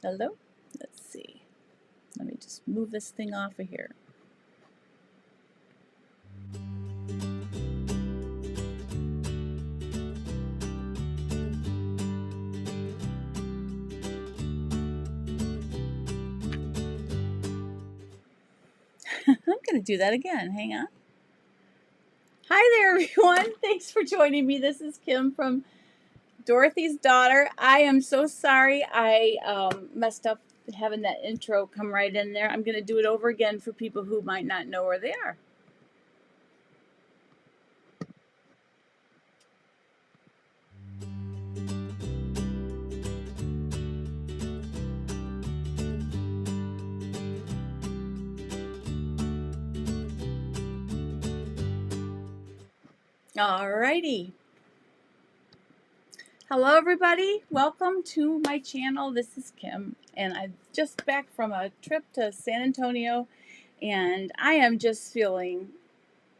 Hello? Let's see. Let me just move this thing off of here. I'm going to do that again. Hang on. Hi there, everyone. Thanks for joining me. This is Kim from Dorothy's Daughter. I am so sorry I messed up having that intro come right in there. I'm going to do it over again for people who might not know where they are. Alrighty. Hello everybody, welcome to my channel. This is Kim and I'm just back from a trip to San Antonio and I am just feeling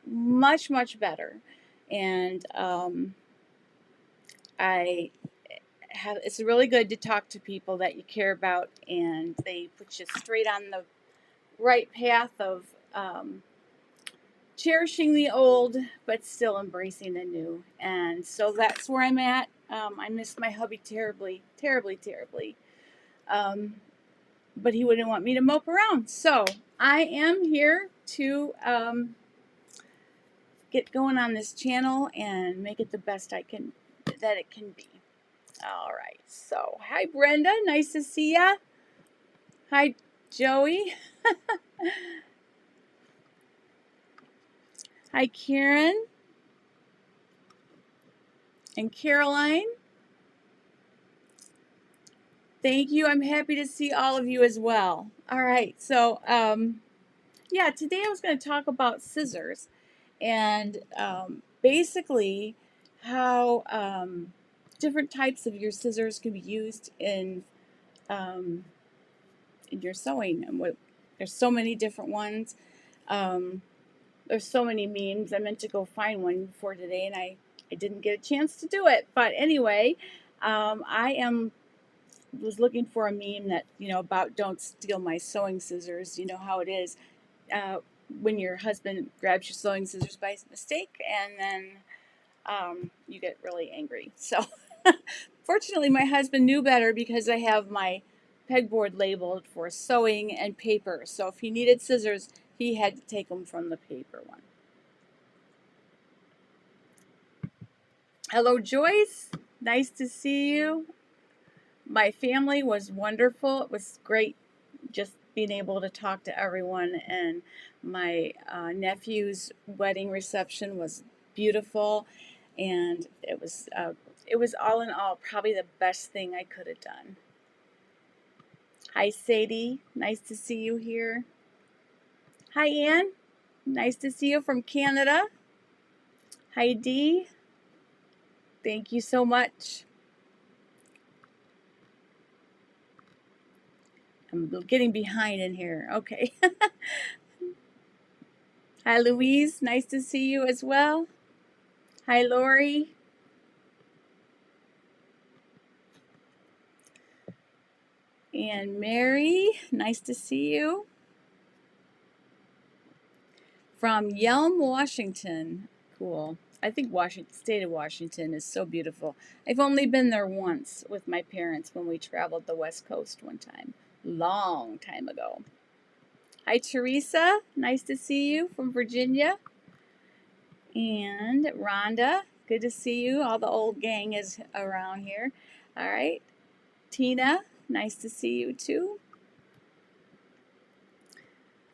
much better, and it's really good to talk to people that you care about and they put you straight on the right path of cherishing the old but still embracing the new. And so that's where I'm at. I missed my hubby terribly, but he wouldn't want me to mope around, so I am here to get going on this channel and make it the best it can be. All right, so hi Brenda, nice to see ya. Hi Joey. Hi Karen and Caroline. Thank you. I'm happy to see all of you as well. All right, so yeah, today I was going to talk about scissors and basically how different types of your scissors can be used in your sewing. And there's so many different ones. There's so many memes. I meant to go find one for today, and I didn't get a chance to do it. But anyway, was looking for a meme that, about don't steal my sewing scissors. You know how it is when your husband grabs your sewing scissors by mistake, and then you get really angry. So fortunately, my husband knew better because I have my pegboard labeled for sewing and paper. So if he needed scissors, he had to take them from the paper one. Hello, Joyce. Nice to see you. My family was wonderful. It was great just being able to talk to everyone. And my nephew's wedding reception was beautiful. And it was all in all probably the best thing I could have done. Hi, Sadie. Nice to see you here. Hi, Ann. Nice to see you from Canada. Hi, Dee. Thank you so much. I'm getting behind in here. Okay. Hi, Louise. Nice to see you as well. Hi, Lori. And Mary. Nice to see you. From Yelm, Washington. Cool. I think state of Washington is so beautiful. I've only been there once with my parents when we traveled the West Coast one time. Long time ago. Hi, Teresa. Nice to see you from Virginia. And Rhonda. Good to see you. All the old gang is around here. All right. Tina. Nice to see you too.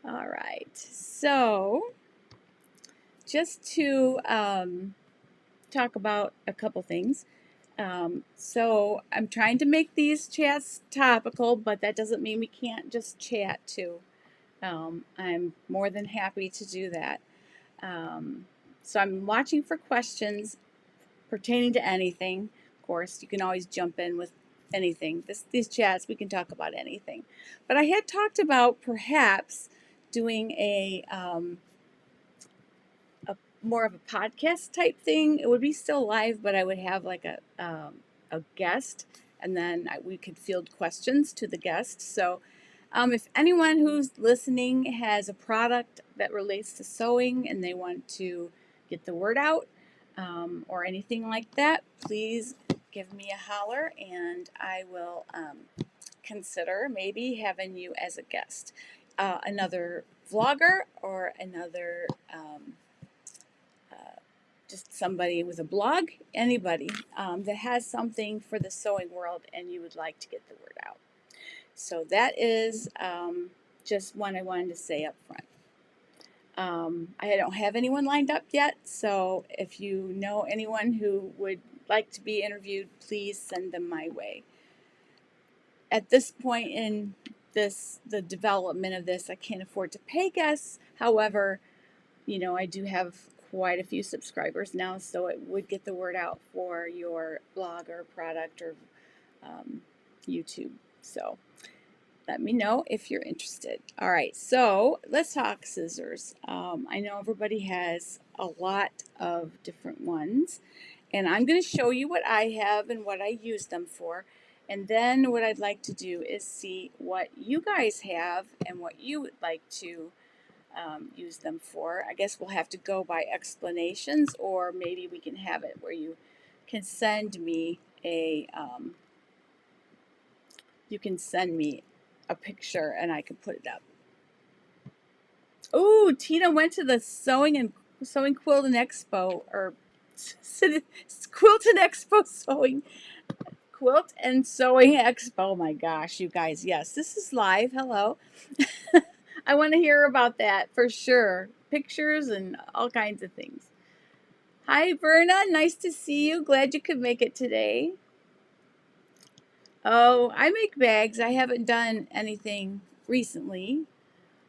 All right. So just to talk about a couple things. So I'm trying to make these chats topical, but that doesn't mean we can't just chat too. I'm more than happy to do that. So I'm watching for questions pertaining to anything. Of course, you can always jump in with anything. These chats, we can talk about anything. But I had talked about perhaps doing a more of a podcast type thing. It would be still live, but I would have like a guest and then we could field questions to the guests. So if anyone who's listening has a product that relates to sewing and they want to get the word out or anything like that, please give me a holler and I will consider maybe having you as a guest. Another vlogger or another just somebody with a blog, anybody that has something for the sewing world and you would like to get the word out. So that is just one I wanted to say up front. I don't have anyone lined up yet, so if you know anyone who would like to be interviewed, please send them my way. At this point in the development of this, I can't afford to pay guests. However, you know, I do have quite a few subscribers now, so it would get the word out for your blog or product or YouTube. So let me know if you're interested. All right, so let's talk scissors. I know everybody has a lot of different ones, and I'm going to show you what I have and what I use them for. And then what I'd like to do is see what you guys have and what you would like to use them for. I guess we'll have to go by explanations, or maybe we can have it where you can send me a picture and I can put it up. Oh, Tina went to the Sewing Quilt and Expo, or Quilt and Expo Sewing Quilt and Sewing Expo. Oh my gosh, you guys, yes, this is live. Hello. I want to hear about that for sure. Pictures and all kinds of things. Hi, Verna. Nice to see you. Glad you could make it today. Oh, I make bags. I haven't done anything recently.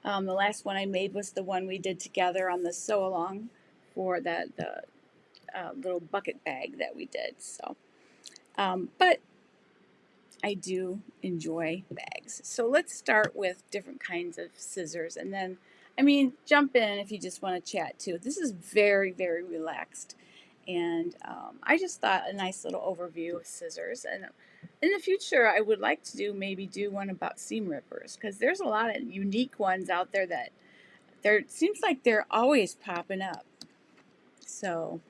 The last one I made was the one we did together on the sew along for the little bucket bag that we did. So, but I do enjoy bags. So let's start with different kinds of scissors, and then, I mean, jump in if you just want to chat too. This is very, very relaxed, and I just thought a nice little overview of scissors. And in the future, I would like to maybe do one about seam rippers, because there's a lot of unique ones out there that seems like they're always popping up. So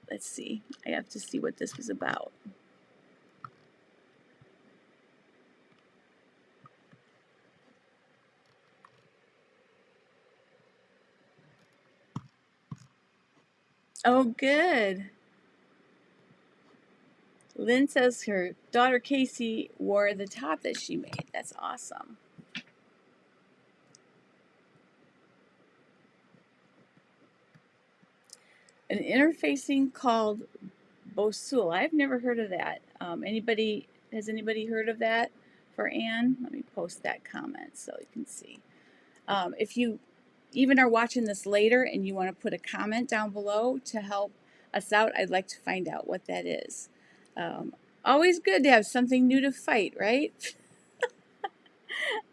let's see. I have to see what this was about. Oh, good. Lynn says her daughter Casey wore the top that she made. That's awesome. An interfacing called Bosul. I've never heard of that. Has anybody heard of that for Anne? Let me post that comment so you can see. If you even are watching this later and you want to put a comment down below to help us out, I'd like to find out what that is. Always good to have something new to fight, right?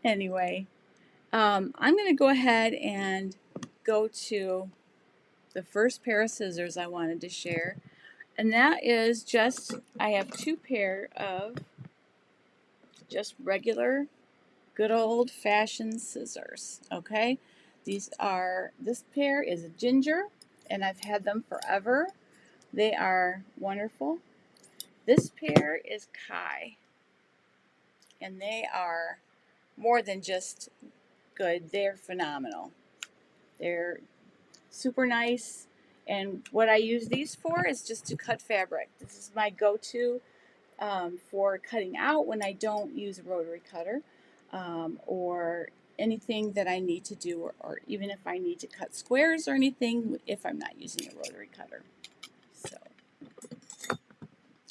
Anyway, I'm going to go ahead and go to the first pair of scissors I wanted to share. And that is I have two pair of just regular, good old-fashioned scissors, okay? This pair is a ginger, and I've had them forever. They are wonderful. This pair is Kai, and they are more than just good. They're phenomenal. They're super nice, and what I use these for is just to cut fabric. This is my go-to for cutting out when I don't use a rotary cutter, or anything that I need to do, or even if I need to cut squares or anything if I'm not using a rotary cutter. So,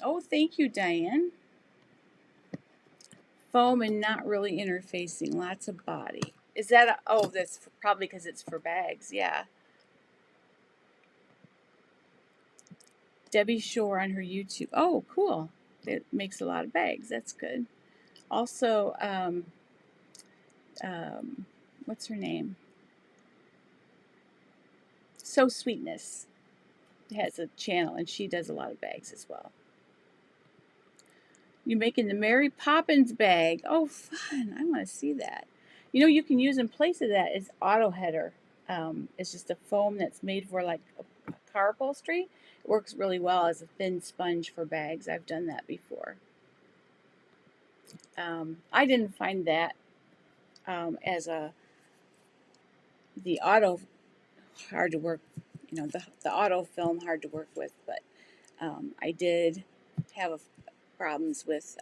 oh, thank you, Diane. Foam and not really interfacing, lots of body. Is that that's probably because it's for bags, yeah. Debbie Shore on her YouTube. Oh, cool. It makes a lot of bags. That's good. Also, what's her name? So Sweetness. has a channel, and she does a lot of bags as well. You're making the Mary Poppins bag. Oh, fun. I want to see that. You know, you can use in place of that is auto header. It's just a foam that's made for like a car upholstery. It works really well as a thin sponge for bags. I've done that before. I didn't find that as the auto hard to work, you know, the auto film hard to work with, but I did have problems with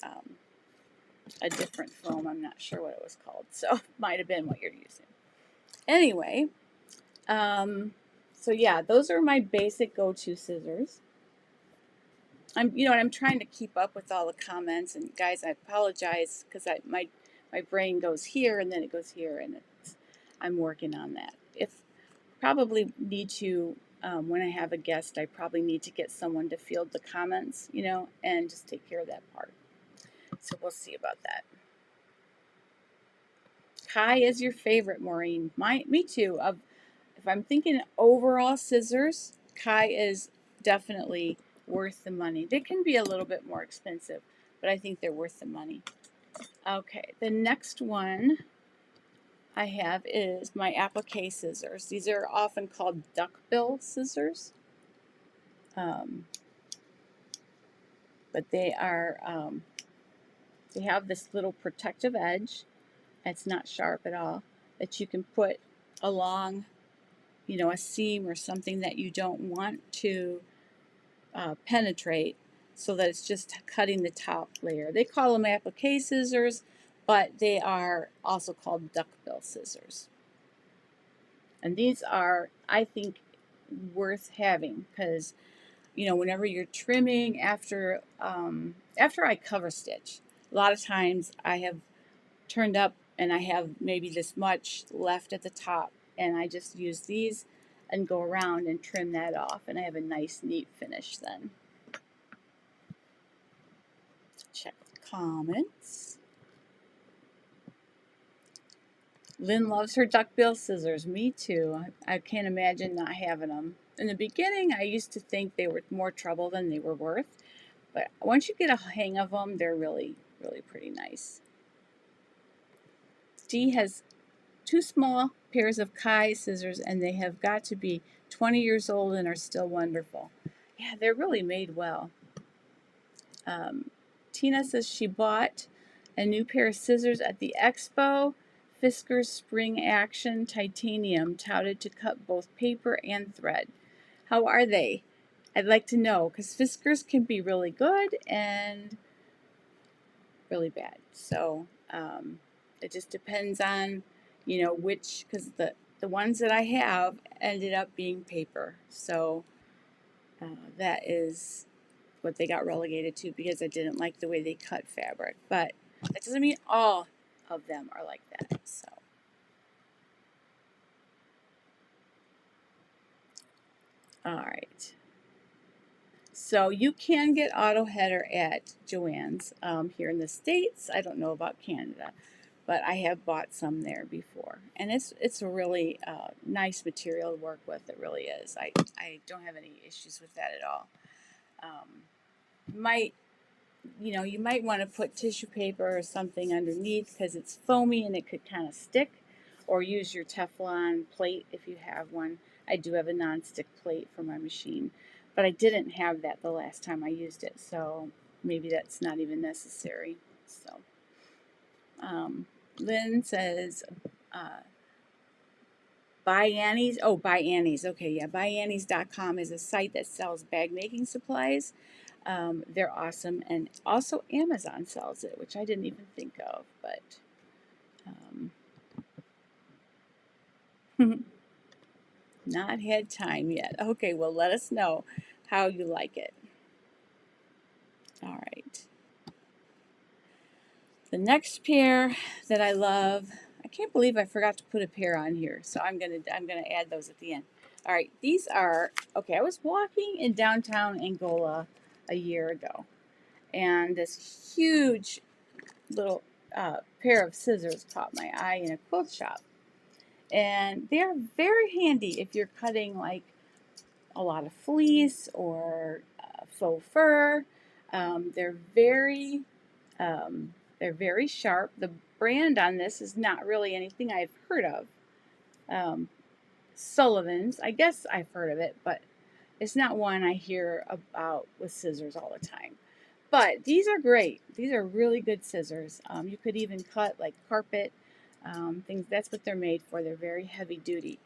a different foam. I'm not sure what it was called, so might have been what you're using. Anyway, so yeah, those are my basic go-to scissors. I'm trying to keep up with all the comments, and guys, I apologize because my brain goes here and then it goes here, and I'm working on that. If probably need to when I have a guest, I probably need to get someone to field the comments, and just take care of that part. So we'll see about that. Kai is your favorite, Maureen. Me too. If I'm thinking overall scissors, Kai is definitely worth the money. They can be a little bit more expensive, but I think they're worth the money. Okay, the next one I have is my applique scissors. These are often called duckbill scissors. But they are, they have this little protective edge. It's not sharp at all, that you can put along, a seam or something that you don't want to penetrate, so that it's just cutting the top layer. They call them applique scissors, but they are also called duckbill scissors. And these are, I think, worth having because, whenever you're trimming after I cover stitch, a lot of times I have turned up and I have maybe this much left at the top, and I just use these and go around and trim that off, and I have a nice neat finish then. Check the comments. Lynn loves her duckbill scissors. Me too. I can't imagine not having them. In the beginning, I used to think they were more trouble than they were worth, but once you get a hang of them, they're really, really pretty nice. Dee has 2 small pairs of Kai scissors, and they have got to be 20 years old and are still wonderful. Yeah, they're really made well. Tina says she bought a new pair of scissors at the expo. Fisker's Spring Action Titanium, touted to cut both paper and thread. How are they? I'd like to know, because Fisker's can be really good and really bad. So it just depends on, which, because the ones that I have ended up being paper. So that is what they got relegated to, because I didn't like the way they cut fabric. But that doesn't mean all of them are like that. So all right. So you can get auto header at Joann's here in the States. I don't know about Canada, but I have bought some there before, and it's a really nice material to work with. It really is. I don't have any issues with that at all. You might want to put tissue paper or something underneath because it's foamy and it could kind of stick, or use your Teflon plate if you have one. I do have a non-stick plate for my machine, but I didn't have that the last time I used it, so maybe that's not even necessary. So Lynn says Buy Annie's. Oh, Buy Annie's. Okay, yeah. BuyAnnies.com is a site that sells bag making supplies. They're awesome, and also Amazon sells it, which I didn't even think of, but not had time yet. Okay, well, let us know how you like it. All right. The next pair that I love, I can't believe I forgot to put a pair on here, so I'm gonna add those at the end. All right, these are, okay, I was walking in downtown Angola a year ago, and this huge little pair of scissors caught my eye in a quilt shop. And they're very handy if you're cutting like a lot of fleece or faux fur. They're very sharp. The brand on this is not really anything I've heard of. Sullivan's, I guess I've heard of it, but it's not one I hear about with scissors all the time. But these are great. These are really good scissors. You could even cut like carpet, things. That's what they're made for. They're very heavy duty.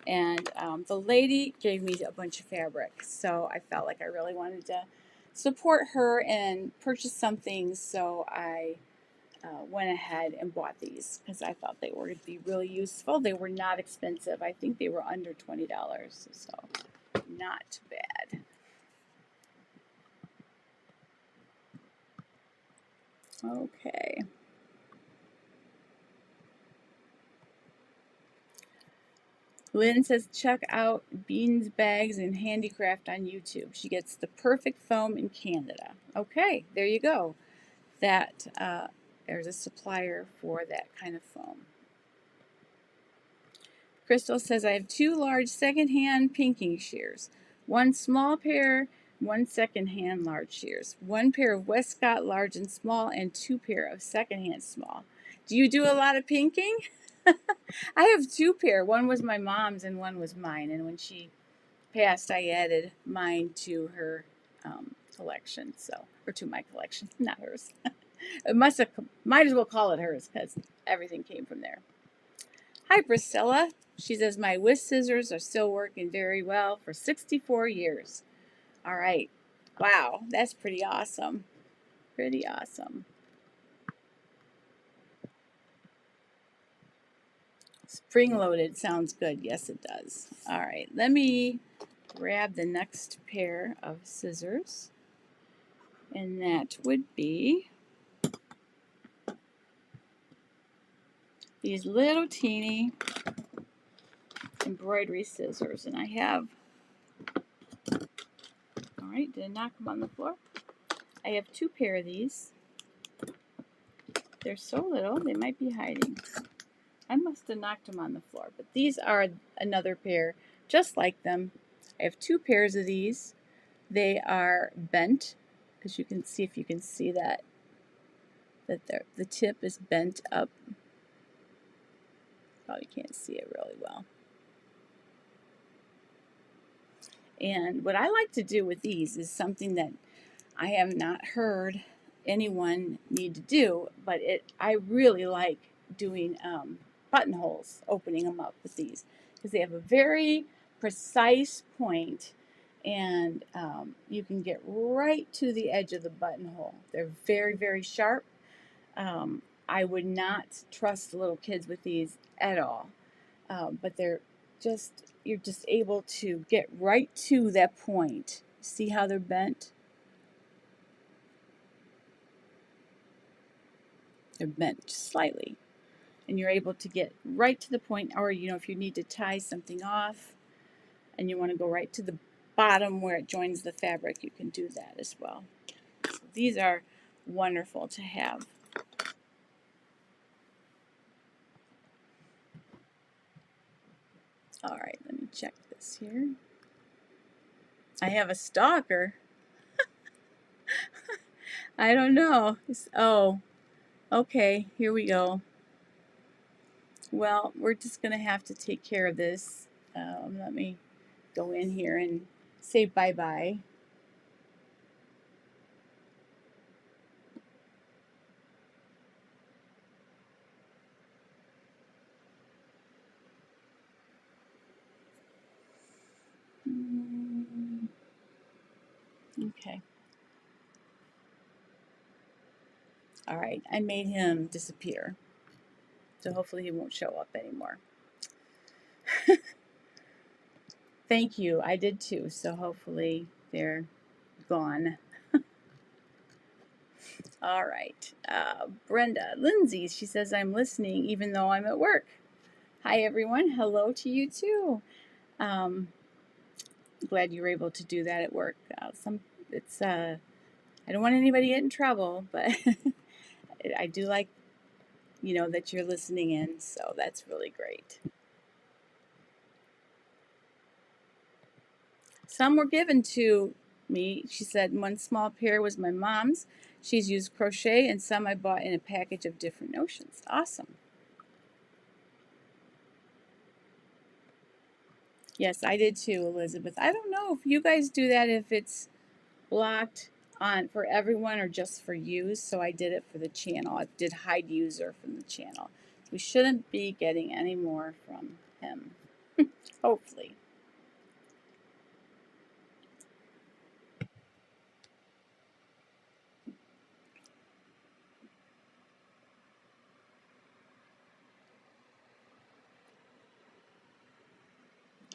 And the lady gave me a bunch of fabric, so I felt like I really wanted to support her and purchase some things. So I went ahead and bought these because I thought they were going to be really useful. They were not expensive. I think they were under $20, so not too bad. Okay. Lynn says, check out Beans, Bags, and Handicraft on YouTube. She gets the perfect foam in Canada. Okay, there you go. That there's a supplier for that kind of foam. Crystal says, I have 2 large secondhand pinking shears. 1 small pair, 1 secondhand large shears. 1 pair of Westcott large and small, and 2 pair of secondhand small. Do you do a lot of pinking? I have 2 pair. One was my mom's and one was mine. And when she passed, I added mine to her collection. So, or to my collection, not hers. It might as well call it hers because everything came from there. Hi, Priscilla. She says, my whisk scissors are still working very well for 64 years. All right. Wow, that's pretty awesome. Pretty awesome. Spring-loaded sounds good. Yes, it does. All right, let me grab the next pair of scissors. And that would be these little teeny embroidery scissors. And I have, all right, did I knock them on the floor? I have 2 pair of these. They're so little, they might be hiding. I must have knocked them on the floor, but these are another pair just like them. I have 2 pairs of these. They are bent, as you can see, if you can see that the tip is bent up. Probably can't see it really well. And what I like to do with these is something that I have not heard anyone need to do, but I really like doing buttonholes, opening them up with these, because they have a very precise point, and you can get right to the edge of the buttonhole. They're very, very sharp. I would not trust little kids with these at all, but you're just able to get right to that point. See how they're bent? They're bent just slightly, and you're able to get right to the point, or if you need to tie something off and you want to go right to the bottom where it joins the fabric, you can do that as well. So these are wonderful to have. All right, let me check this here. I have a stalker. I don't know. Oh, okay, here we go. Well, we're just going to have to take care of this. Let me go in here and say bye-bye. Okay. All right, I made him disappear. So hopefully he won't show up anymore. Thank you. I did too. So hopefully they're gone. All right. Brenda Lindsay, she says, I'm listening even though I'm at work. Hi, everyone. Hello to you too. Glad you were able to do that at work. I don't want anybody to get in trouble, but I do like, that you're listening in. So that's really great. Some were given to me. She said one small pair was my mom's. She's used crochet, and some I bought in a package of different notions. Awesome. Yes, I did too, Elizabeth. I don't know if you guys do that, if it's blocked on for everyone or just for you. So I did it for the channel. I did hide user from the channel. We shouldn't be getting any more from him. Hopefully.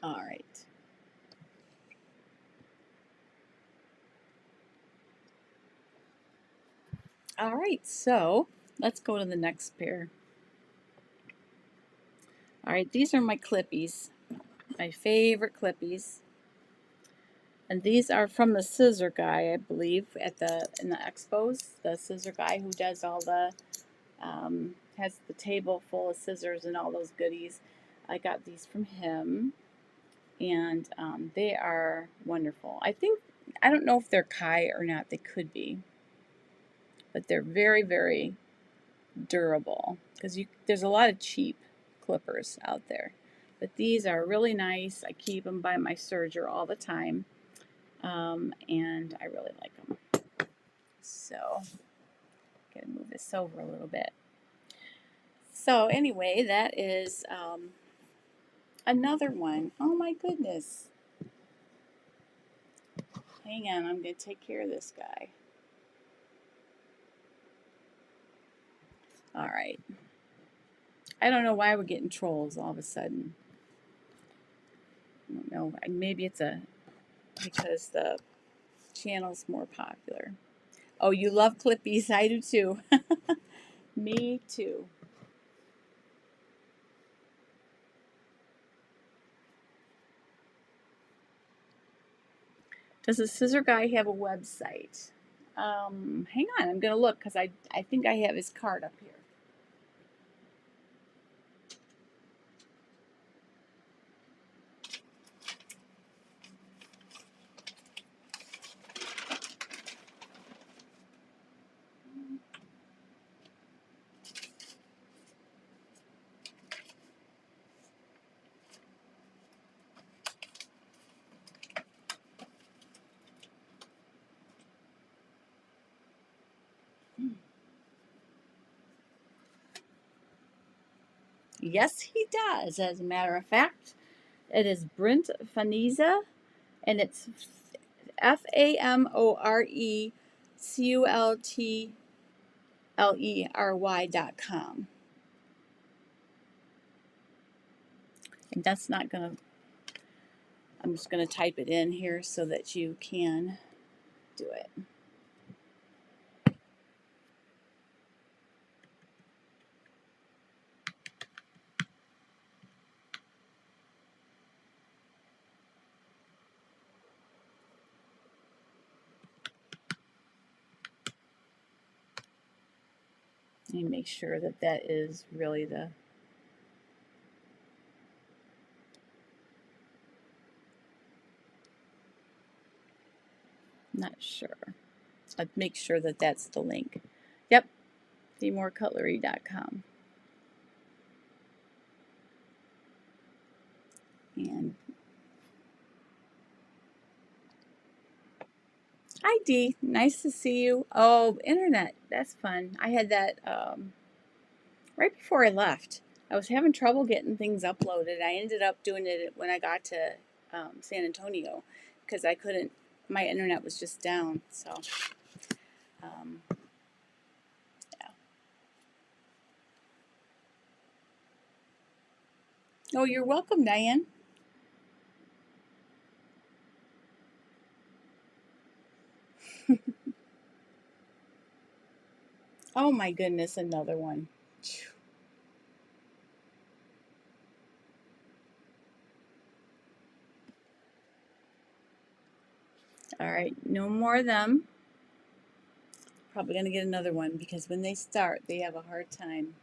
All right. All right, so let's go to the next pair. All right, these are my clippies, my favorite clippies. And these are from the scissor guy, I believe, in the expos. The scissor guy who does all the has the table full of scissors and all those goodies. I got these from him, and they are wonderful. I don't know if they're Kai or not. They could be, but they're very, very durable because there's a lot of cheap clippers out there, but these are really nice. I keep them by my serger all the time, and I really like them. So, gotta move this over a little bit. So anyway, that is another one. Oh my goodness. Hang on, I'm gonna take care of this guy. All right. I don't know why we're getting trolls all of a sudden. I don't know. Maybe it's because the channel's more popular. Oh, you love clippies. I do too. Me too. Does the scissor guy have a website? Hang on, I'm gonna look because I think I have his card up here. Yes, he does. As a matter of fact, it is Brent Faniza, and it's FAMORECULTLERY.com. And that's not gonna. I'm just gonna type it in here so that you can do it. Let me make sure that that is really the. Not sure. I'd make sure that that's the link. Yep, seamworkcutlery.com. And hi Dee, nice to see you. Oh, internet, that's fun. I had that right before I left. I was having trouble getting things uploaded. I ended up doing it when I got to San Antonio because I couldn't. My internet was just down. So, yeah. Oh, you're welcome, Diane. Oh my goodness, another one. All right, no more of them. Probably going to get another one because when they start, they have a hard time.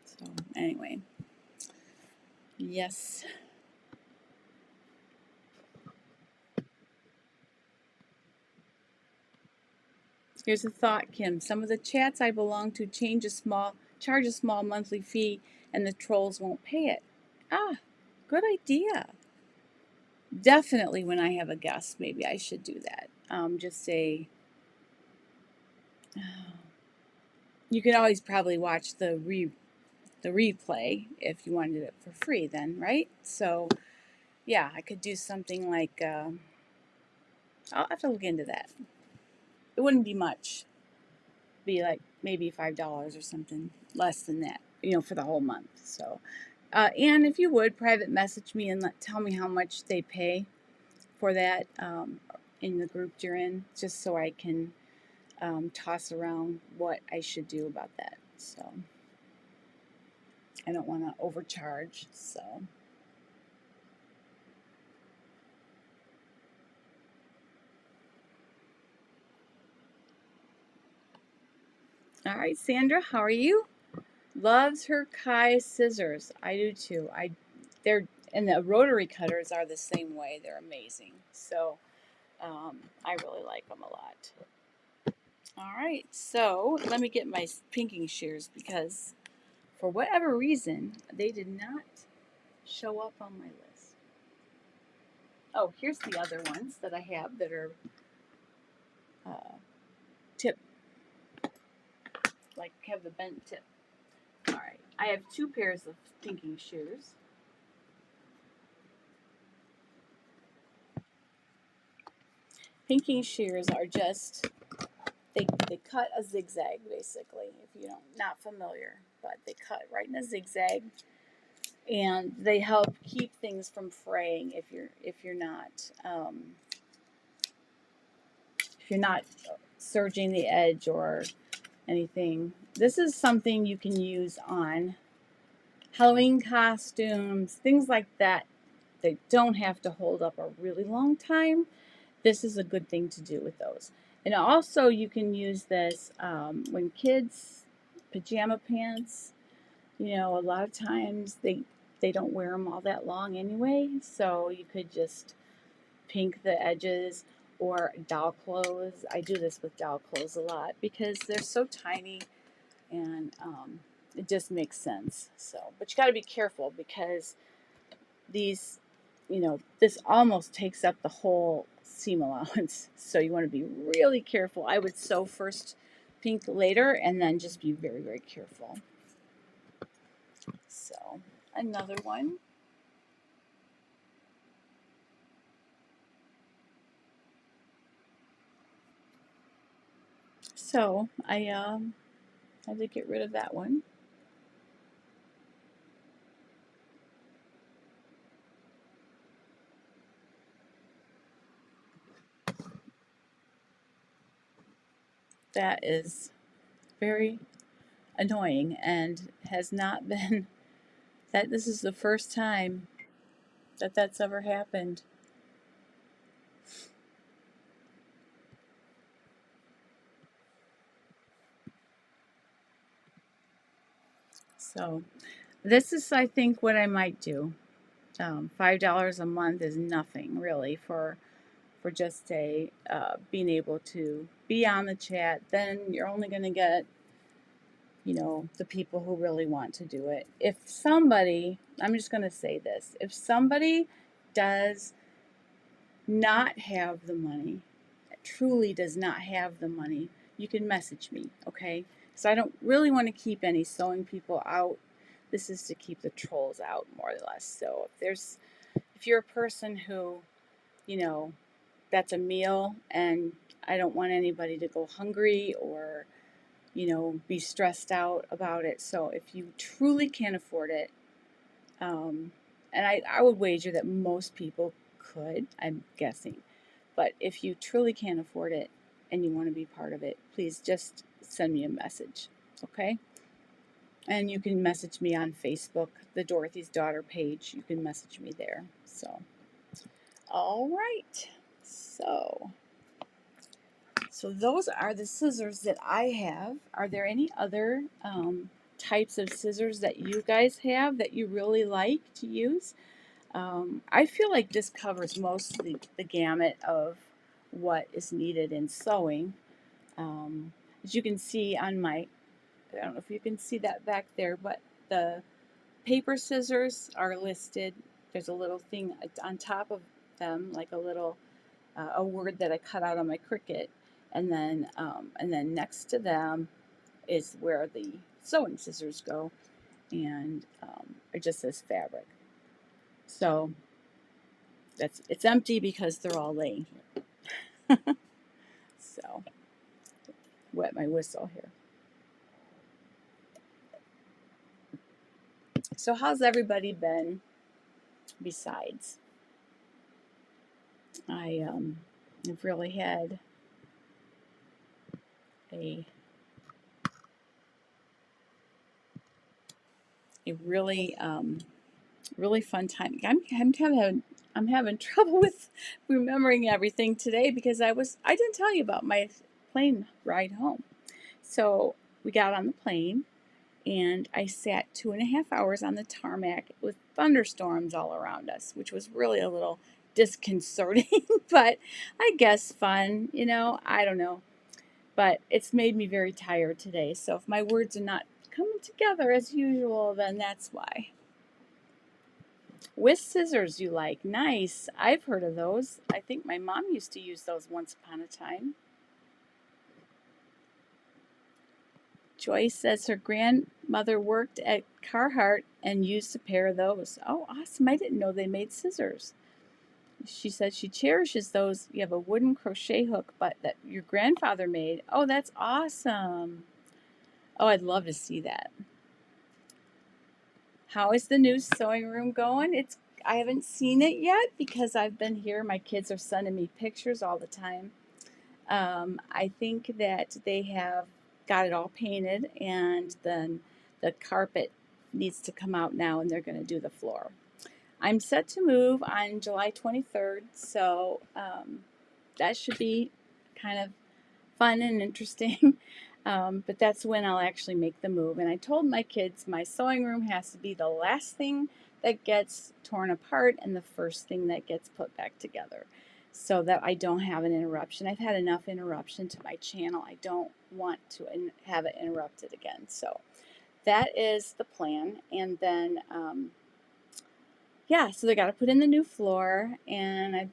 So, anyway. Yes. Here's a thought, Kim. Some of the chats I belong to charge a small monthly fee, and the trolls won't pay it. Ah, good idea. Definitely when I have a guest, maybe I should do that. Just say, you can always probably watch the replay if you wanted it for free then, right? So yeah, I could do something like, I'll have to look into that. It wouldn't be much. It'd be like maybe $5 or something, less than that, for the whole month. So, and if you would, private message me and tell me how much they pay for that in the group you're in, just so I can toss around what I should do about that. So I don't want to overcharge. So all right, Sandra, how are you? Loves her Kai scissors. I do too. And the rotary cutters are the same way. They're amazing. So I really like them a lot. All right, so let me get my pinking shears because for whatever reason they did not show up on my list. Oh, here's the other ones that I have that are tip, like have the bent tip. All right, I have 2 pairs of pinking shears. Pinking shears are just, they cut a zigzag basically, if you're not familiar, but they cut right in a zigzag, and they help keep things from fraying if you're not serging the edge or anything. This is something you can use on Halloween costumes, things like that. They don't have to hold up a really long time. This is a good thing to do with those. And also you can use this when kids, pajama pants, a lot of times they don't wear them all that long anyway. So you could just pink the edges, or doll clothes. I do this with doll clothes a lot because they're so tiny, and it just makes sense. So, but you got to be careful because these, this almost takes up the whole seam allowance. So you want to be really careful. I would sew first, pink later, and then just be very, very careful. So another one. So I had to get rid of that one. That is very annoying and has not been that this is the first time that that's ever happened. So this is, I think, what I might do. $5 a month is nothing really for just a being able to be on the chat. Then you're only going to get the people who really want to do it. If somebody, I'm just going to say this, if somebody does not have the money, truly does not have the money, you can message me, okay? So I don't really want to keep any sewing people out. This is to keep the trolls out, more or less. So if you're a person who, that's a meal, and I don't want anybody to go hungry or, be stressed out about it. So if you truly can't afford it, and I would wager that most people could, I'm guessing. But if you truly can't afford it and you want to be part of it, please just send me a message, okay? And you can message me on Facebook, the Dorothy's Daughter page. You can message me there. So, all right. So those are the scissors that I have. Are there any other types of scissors that you guys have that you really like to use? I feel like this covers most of the gamut of what is needed in sewing. As you can see on my, I don't know if you can see that back there, but the paper scissors are listed. There's a little thing on top of them, like a little a word that I cut out on my Cricut, and then next to them is where the sewing scissors go, and it just says fabric. So it's empty because they're all laying here. So wet my whistle here. So how's everybody been besides? I've really had a really fun time. I'm having trouble with remembering everything today because I didn't tell you about my plane ride home. So we got on the plane and I sat 2.5 hours on the tarmac with thunderstorms all around us, which was really a little disconcerting, but I guess fun, I don't know. But it's made me very tired today. So if my words are not coming together as usual, then that's why. With scissors you like. Nice. I've heard of those. I think my mom used to use those once upon a time. Joyce says her grandmother worked at Carhartt and used a pair of those. Oh, awesome. I didn't know they made scissors. She said she cherishes those. You have a wooden crochet hook, but that your grandfather made. Oh, that's awesome. Oh, I'd love to see that. How is the new sewing room going? I haven't seen it yet because I've been here. My kids are sending me pictures all the time. I think that they have got it all painted, and then the carpet needs to come out now, and they're going to do the floor. I'm set to move on July 23rd, so that should be kind of fun and interesting. But that's when I'll actually make the move. And I told my kids my sewing room has to be the last thing that gets torn apart and the first thing that gets put back together, so that I don't have an interruption. I've had enough interruption to my channel. I don't want to have it interrupted again. So that is the plan. And then, yeah, so they got to put in the new floor. And I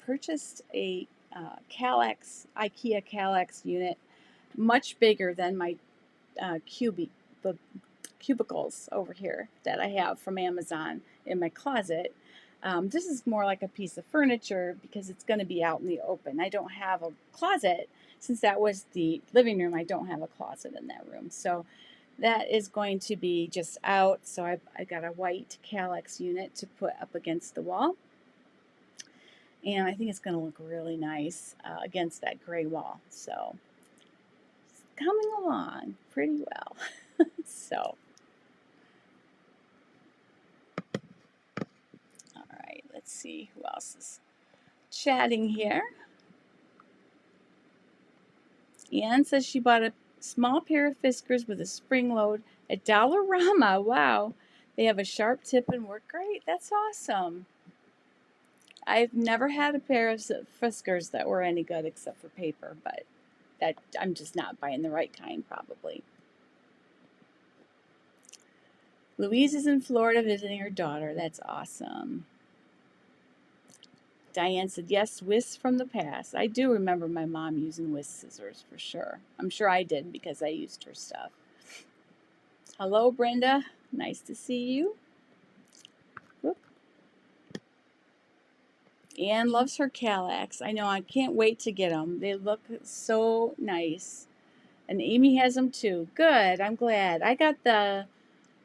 purchased a IKEA Kallax unit, much bigger than my the cubicles over here that I have from Amazon in my closet. This is more like a piece of furniture because it's going to be out in the open. I don't have a closet. Since that was the living room, I don't have a closet in that room. So that is going to be just out. So I got a white Kallax unit to put up against the wall. And I think it's going to look really nice against that gray wall. So it's coming along pretty well. So, all right, let's see who else is chatting here. Anne says she bought a small pair of Fiskars with a spring load at Dollarama. Wow, they have a sharp tip and work great. That's awesome. I've never had a pair of Fiskars that were any good except for paper, but that I'm just not buying the right kind probably. Louise is in Florida visiting her daughter. That's awesome. Diane said, yes, whisks from the past. I do remember my mom using whisk scissors for sure. I'm sure I did because I used her stuff. Hello, Brenda. Nice to see you. Whoop. Anne loves her Kallax. I know, I can't wait to get them. They look so nice. And Amy has them too. Good, I'm glad. I got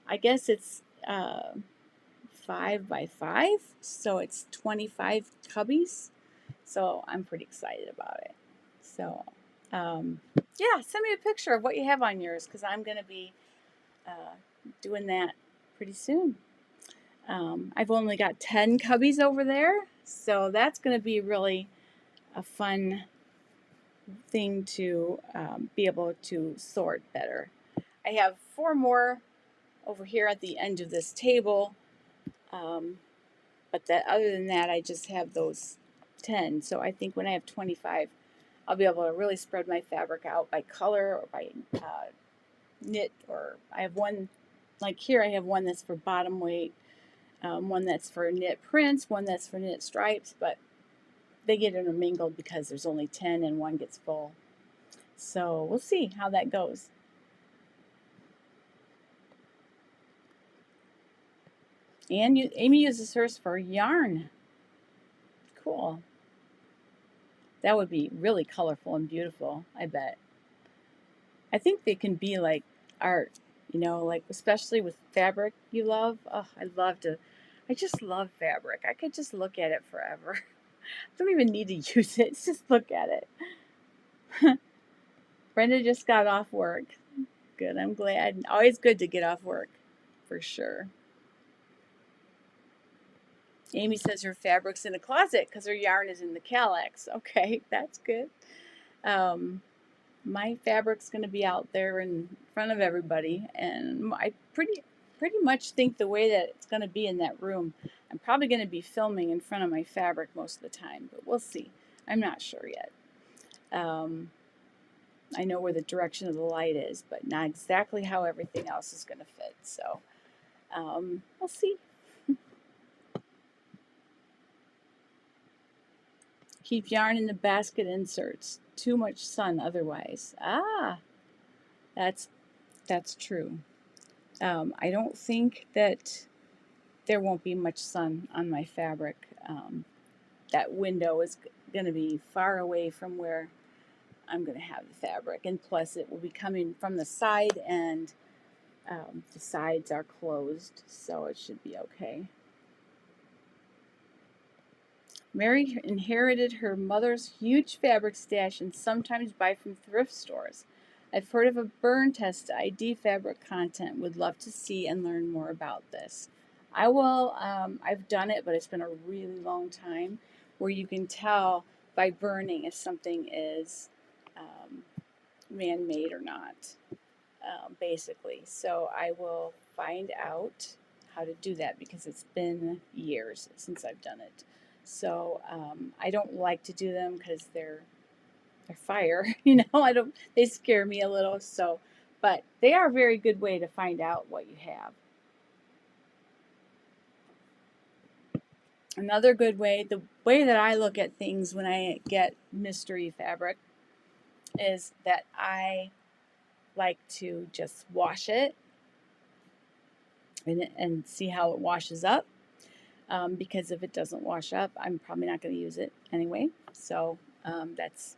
I guess it's 5 by 5, so it's 25 cubbies. So I'm pretty excited about it. So yeah, send me a picture of what you have on yours because I'm going to be doing that pretty soon. I've only got 10 cubbies over there, so that's going to be really a fun thing to be able to sort better. I have 4 more over here at the end of this table, but other than that, I just have those 10. So I think when I have 25 I'll be able to really spread my fabric out by color or by knit. Or I have one, like here I have one that's for bottom weight, one that's for knit prints, one that's for knit stripes, but they get intermingled because there's only 10 and one gets full. So we'll see how that goes. And Amy uses hers for yarn. Cool. That would be really colorful and beautiful, I bet. I think they can be like art, you know, like especially with fabric you love. Oh, I just love fabric. I could just look at it forever. I don't even need to use it, just look at it. Brenda just got off work. Good, I'm glad. Always good to get off work, for sure. Amy says her fabric's in the closet because her yarn is in the calyx. Okay, that's good. My fabric's going to be out there in front of everybody, and I pretty much think the way that it's going to be in that room, I'm probably going to be filming in front of my fabric most of the time, but we'll see. I'm not sure yet. I know where the direction of the light is, but not exactly how everything else is going to fit. So we'll see. Keep yarn in the basket inserts. Too much sun otherwise. Ah, that's true. I don't think that there won't be much sun on my fabric. That window is going to be far away from where I'm going to have the fabric, and plus it will be coming from the side, and the sides are closed, so it should be okay. Mary inherited her mother's huge fabric stash and sometimes buy from thrift stores. I've heard of a burn test to ID fabric content. Would love to see and learn more about this. I will, I've done it, but it's been a really long time, where you can tell by burning if something is man-made or not, basically. So I will find out how to do that because it's been years since I've done it. So I don't like to do them because they're fire, you know. They scare me a little. So, but they are a very good way to find out what you have. Another good way, the way that I look at things when I get mystery fabric, is that I like to just wash it and see how it washes up. Because if it doesn't wash up, I'm probably not going to use it anyway. So that's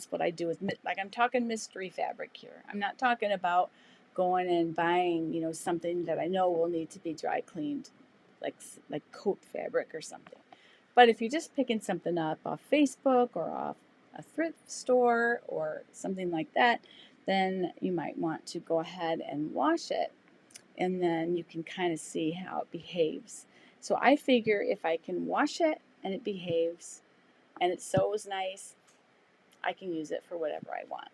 what I do with, like, I'm talking mystery fabric here. I'm not talking about going and buying, you know, something that I know will need to be dry cleaned, like coat fabric or something. But if you're just picking something up off Facebook or off a thrift store or something like that, then you might want to go ahead and wash it, and then you can kind of see how it behaves. So I figure if I can wash it and it behaves and it sews nice, I can use it for whatever I want.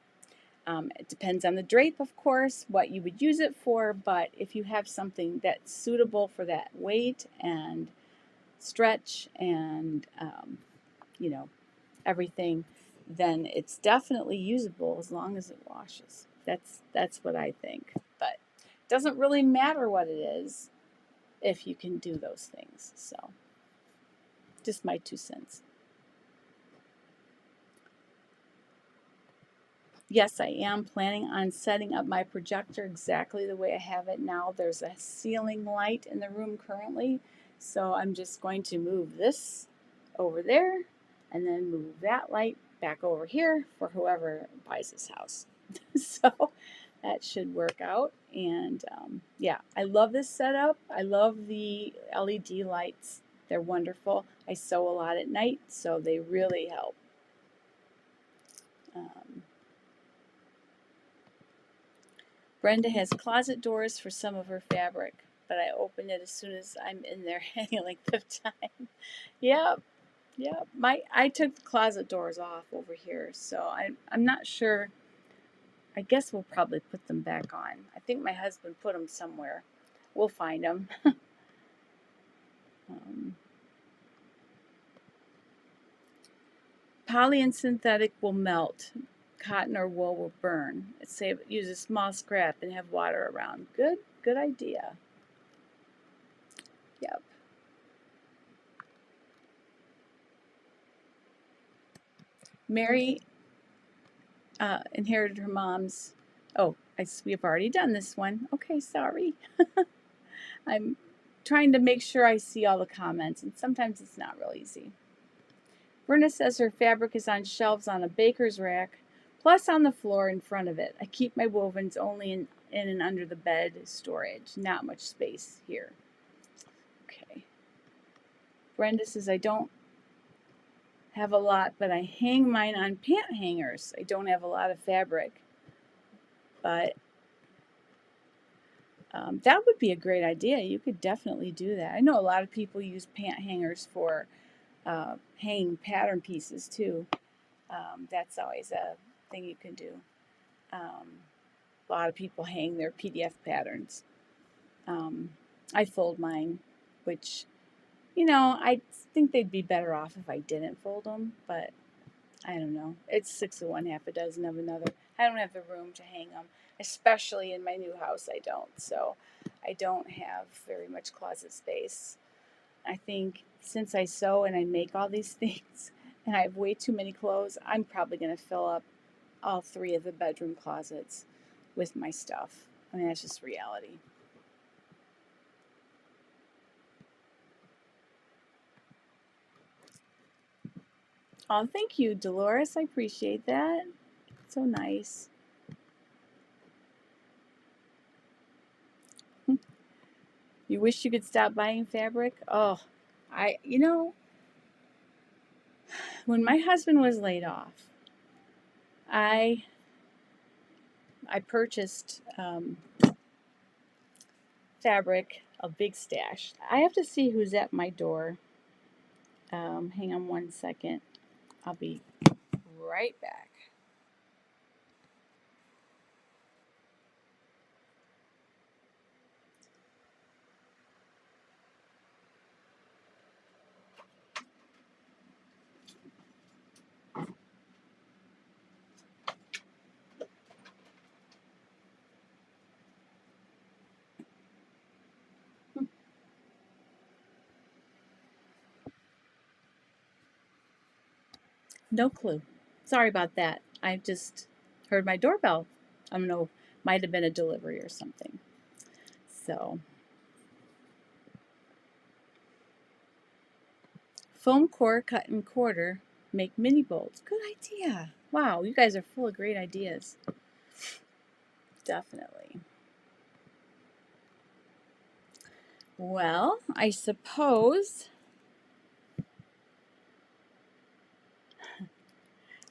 It depends on the drape, of course, what you would use it for, but if you have something that's suitable for that weight and stretch and, you know, everything, then it's definitely usable as long as it washes. That's what I think. But it doesn't really matter what it is if you can do those things. So just my 2 cents. Yes, I am planning on setting up my projector exactly the way I have it now. There's a ceiling light in the room currently, so I'm just going to move this over there and then move that light back over here for whoever buys this house. So that should work out. And yeah, I love this setup. I love the LED lights. They're wonderful. I sew a lot at night, so they really help. Brenda has closet doors for some of her fabric, but I open it as soon as I'm in there any length of time. Yep. I took the closet doors off over here, so I'm not sure. I guess we'll probably put them back on. I think my husband put them somewhere. We'll find them. Poly and synthetic will melt. Cotton or wool will burn. Use a small scrap and have water around. Good idea. Yep. Mary inherited her mom's. Oh, we've already done this one. Okay, sorry. I'm trying to make sure I see all the comments, and sometimes it's not real easy. Verna says her fabric is on shelves on a baker's rack, plus on the floor in front of it. I keep my wovens only in and under the bed storage. Not much space here. Okay. Brenda says I don't have a lot, but I hang mine on pant hangers. I don't have a lot of fabric, but that would be a great idea. You could definitely do that. I know a lot of people use pant hangers for hanging pattern pieces too. That's always a thing you can do. A lot of people hang their PDF patterns. I fold mine, which, I think they'd be better off if I didn't fold them, but I don't know. It's 6 of one, half a dozen of another. I don't have the room to hang them, especially in my new house. I don't. So I don't have very much closet space. I think since I sew and I make all these things and I have way too many clothes, I'm probably going to fill up all 3 of the bedroom closets with my stuff. I mean, that's just reality. Oh, thank you, Dolores. I appreciate that. So nice. You wish you could stop buying fabric? Oh, when my husband was laid off, I purchased fabric, a big stash. I have to see who's at my door. Hang on one second. I'll be right back. No clue. Sorry about that. I just heard my doorbell. I don't know, might have been a delivery or something. So, foam core cut and quarter, make mini bowls. Good idea. Wow, you guys are full of great ideas. Definitely. Well, I suppose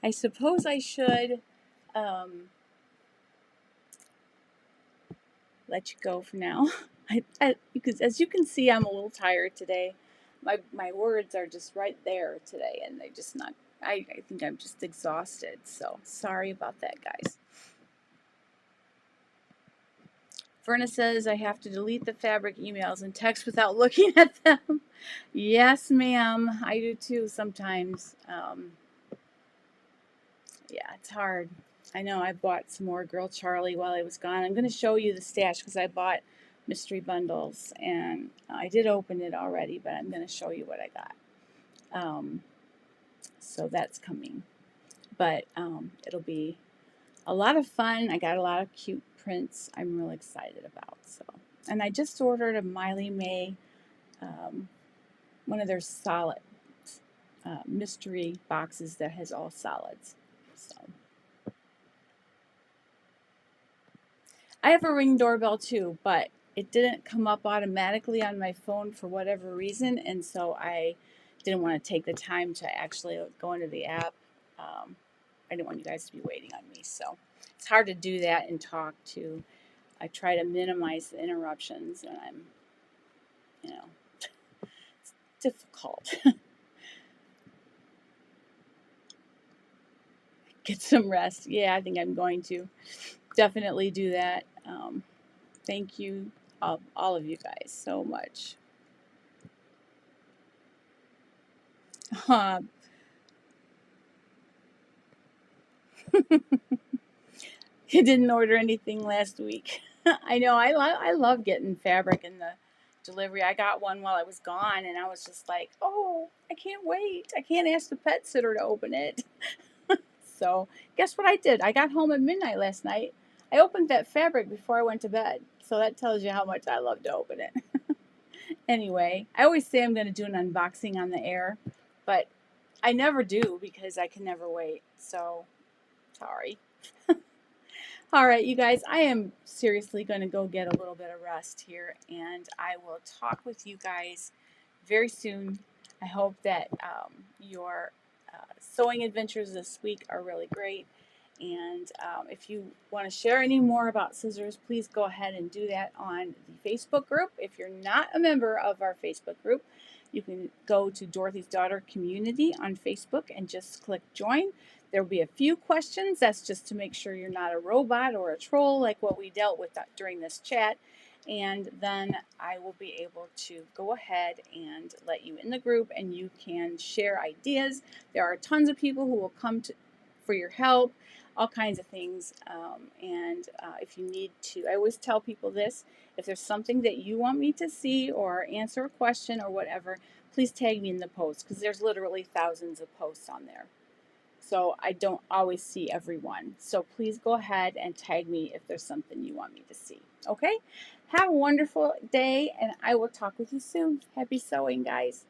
I should let you go for now. Because as you can see, I'm a little tired today. My words are just right there today, and they just not. I think I'm just exhausted. So sorry about that, guys. Verna says I have to delete the fabric emails and text without looking at them. Yes, ma'am. I do too sometimes. Yeah, it's hard. I know I bought some more Girl Charlie while I was gone. I'm going to show you the stash because I bought mystery bundles and I did open it already, but I'm going to show you what I got. So that's coming. But it'll be a lot of fun. I got a lot of cute prints I'm really excited about. So, and I just ordered a Miley May, one of their solid mystery boxes that has all solids. So. I have a Ring doorbell too, but it didn't come up automatically on my phone for whatever reason, and so I didn't want to take the time to actually go into the app. I didn't want you guys to be waiting on me, so it's hard to do that and talk to. I try to minimize the interruptions, and it's difficult. Get some rest. Yeah, I think I'm going to definitely do that. Thank you, all of you guys, so much. You didn't order anything last week. I know, I love getting fabric in the delivery. I got one while I was gone, and I was just like, oh, I can't wait. I can't ask the pet sitter to open it. So, guess what I did? I got home at midnight last night. I opened that fabric before I went to bed. So that tells you how much I love to open it. Anyway, I always say I'm going to do an unboxing on the air, but I never do because I can never wait. So, sorry. All right, you guys, I am seriously going to go get a little bit of rest here, and I will talk with you guys very soon. I hope that your sewing adventures this week are really great. And if you want to share any more about scissors, please go ahead and do that on the Facebook group. If you're not a member of our Facebook group, you can go to Dorothy's Daughter Community on Facebook and just click join. There will be a few questions. That's just to make sure you're not a robot or a troll like what we dealt with during this chat. And then I will be able to go ahead and let you in the group, and you can share ideas. There are tons of people who will come for your help, all kinds of things. If you need to, I always tell people this, if there's something that you want me to see or answer a question or whatever, please tag me in the post, because there's literally thousands of posts on there. So I don't always see everyone. So please go ahead and tag me if there's something you want me to see. Okay? Have a wonderful day, and I will talk with you soon. Happy sewing, guys.